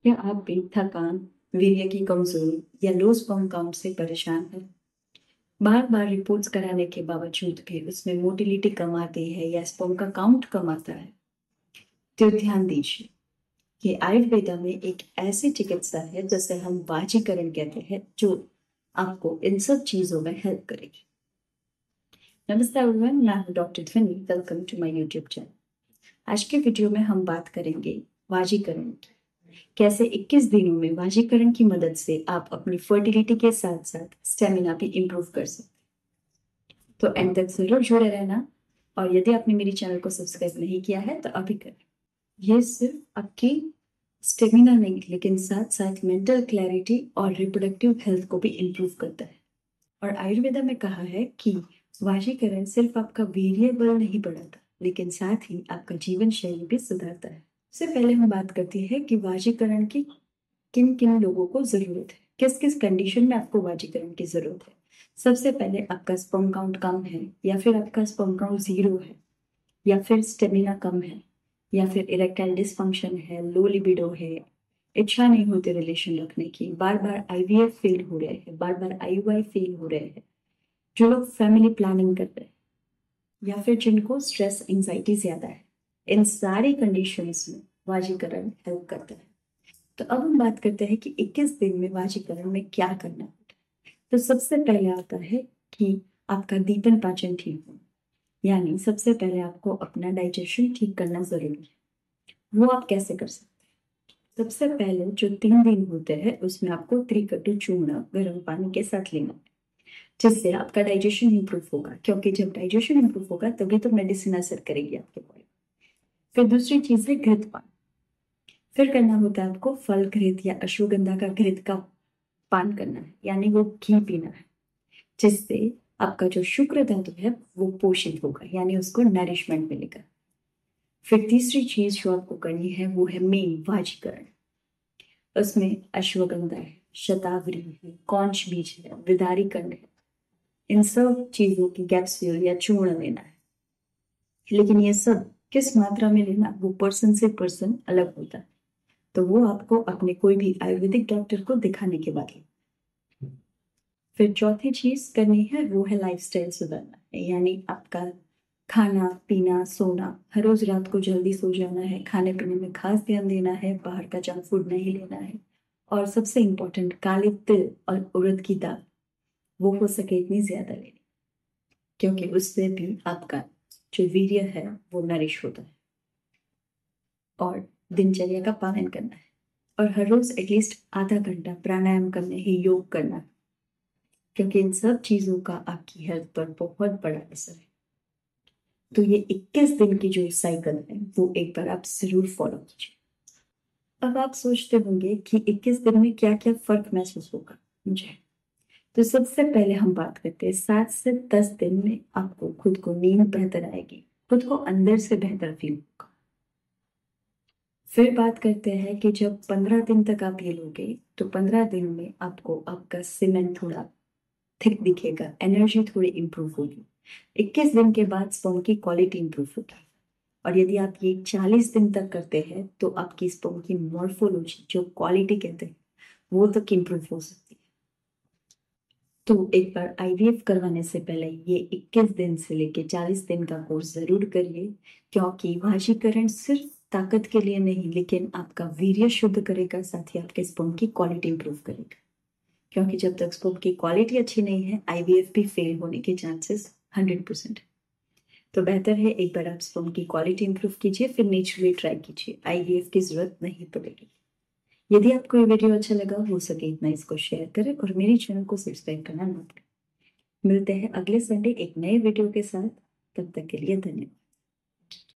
क्या आप भी थकान, वीर्य की कमजोरी या लो स्पर्म काउंट से परेशान हैं? बार बार रिपोर्ट्स कराने के बावजूद भी उसमें मोटिलिटी कम आती है या स्पर्म का काउंट कम आता है, तो ध्यान दीजिए। ये आयुर्वेदा में एक ऐसी चिकित्सा है जिसे हम वाजीकरण कहते हैं, जो आपको इन सब चीजों में हेल्प करेगी। नमस्ते एवरीवन, मैं हूं doctor Dhwani. Welcome to my YouTube channel. आज के वीडियो में हम बात करेंगे वाजीकरण की। कैसे 21 दिनों में वाजीकरण की मदद से आप अपनी फर्टिलिटी के साथ साथ स्टेमिना भी इंप्रूव कर सकते हैं। तो एंड तक जरूर जुड़े रहना। और यदि आपने मेरी चैनल को सब्सक्राइब नहीं किया है तो अभी करें। ये सिर्फ आपकी स्टेमिना नहीं, लेकिन साथ साथ मेंटल क्लैरिटी और रिप्रोडक्टिव हेल्थ को भी इंप्रूव करता है। और आयुर्वेदा में कहा है कि वाशीकरण सिर्फ आपका वीर्य बल नहीं बढ़ाता, लेकिन साथ ही आपका जीवन शैली भी सुधारता है। इससे पहले हम बात करते हैं कि वाजीकरण की किन किन लोगों को जरूरत है, किस किस कंडीशन में आपको वाजीकरण की जरूरत है। सबसे पहले आपका स्पर्म काउंट कम है, या फिर आपका स्पर्म काउंट 0 है, या फिर स्टेमिना कम है, या फिर इरेक्टाइल डिसफंक्शन है, लो लिबिडो है, इच्छा नहीं होती रिलेशन रखने की, बार बार आईवीएफ फेल हो रहे हैं, बार बार आईयूआई फेल हो रहे हैं, जो लोग फैमिली प्लानिंग कर रहे हैं, या फिर जिनको स्ट्रेस एंजाइटी ज्यादा है। इन सारी कंडीशंस में वाजीकरण हेल्प करता है। तो अब हम बात करते हैं कि 21 दिन में वाजीकरण में क्या करना है। तो सबसे पहले आता है कि आपका दीपन पाचन ठीक हो, यानी सबसे पहले आपको अपना डाइजेशन ठीक करना जरूरी है। वो आप कैसे कर सकते हैं? सबसे पहले जो 3 दिन होते हैं उसमें आपको त्रिकटु चूर्ण गर्म पानी के साथ लेना है, जिससे आपका डाइजेशन इंप्रूव होगा। क्योंकि जब डाइजेशन इंप्रूव होगा तभी तो मेडिसिन असर करेगी आपके बॉडी। फिर दूसरी चीज है घृतपान। फिर करना होता है आपको फल घृत या अश्वगंधा का घृत का पान करना है, यानी वो घी पीना है, जिससे आपका जो शुक्र धातु है वो पोषित होगा, यानी उसको नरिशमेंट मिलेगा। फिर तीसरी चीज जो आपको करनी है वो है मेन वाजीकरण। उसमें अश्वगंधा है, शतावरी है, कौंच बीज है, विदारी कंड है, इन सब चीजों की कैप्सूल या चूर्ण लेना है। लेकिन ये सब किस मात्रा में लेना वो पर्सन से पर्सन अलग होता है, तो वो आपको अपने कोई भी आयुर्वेदिक डॉक्टर को दिखाने के बाद लेना। फिर चौथी चीज करनी है वो है लाइफस्टाइल सुधारना है, यानी आपका खाना पीना सोना। हर रोज रात को जल्दी सो जाना है, खाने पीने में खास ध्यान देना है, बाहर का जंक फूड नहीं लेना है, और सबसे इम्पोर्टेंट काले तिल और उड़द की दाल वो हो सके इतनी ज्यादा लेनी, क्योंकि उससे भी आपका जो वीर्य है वो नरिश होता है। और दिनचर्या का पालन करना है, और हर रोज एटलीस्ट आधा घंटा प्राणायाम करना है, योग करना है, क्योंकि इन सब चीजों का आपकी हेल्थ पर बहुत बड़ा असर है। तो ये 21 दिन की जो साइकिल है वो एक बार आप जरूर फॉलो कीजिए। अब आप सोचते होंगे कि 21 दिन में क्या क्या फर्क महसूस होगा मुझे। तो सबसे पहले हम बात करते हैं 7 से 10 दिन में आपको खुद को नींद बेहतर आएगी, खुद को अंदर से बेहतर फील होगा। फिर बात करते हैं कि जब 15 दिन तक आप ये लोगे तो 15 दिन में आपको आपका सीमेंट थोड़ा थिक दिखेगा, एनर्जी थोड़ी इंप्रूव होगी। 21 दिन के बाद स्पर्म की क्वालिटी इंप्रूव होगी। और यदि आप ये 40 दिन तक करते हैं तो आपकी स्पर्म की मॉर्फोलॉजी, जो क्वालिटी कहते हैं, वो तक इंप्रूव हो सकती है। तो एक बार आईवीएफ करवाने से पहले ये 21 दिन से लेके 40 दिन का कोर्स जरूर करिए, क्योंकि वाशीकरण सिर्फ ताकत के लिए नहीं, लेकिन आपका वीर्य शुद्ध करेगा, साथ ही आपके स्पर्म की क्वालिटी इंप्रूव करेगा। क्योंकि जब तक स्पर्म की क्वालिटी अच्छी नहीं है, आईवीएफ भी फेल होने के चांसेस 100%। तो बेहतर है एक बार आप स्पर्म की क्वालिटी इंप्रूव कीजिए, फिर नेचुरली ट्राई कीजिए, आईवीएफ की जरूरत नहीं पड़ेगी। यदि आपको ये वीडियो अच्छा लगा, हो सके इतना इसको शेयर करें और मेरे चैनल को सब्सक्राइब करना ना भूलें। मिलते हैं अगले संडे एक नए वीडियो के साथ। तब तक के लिए धन्यवाद।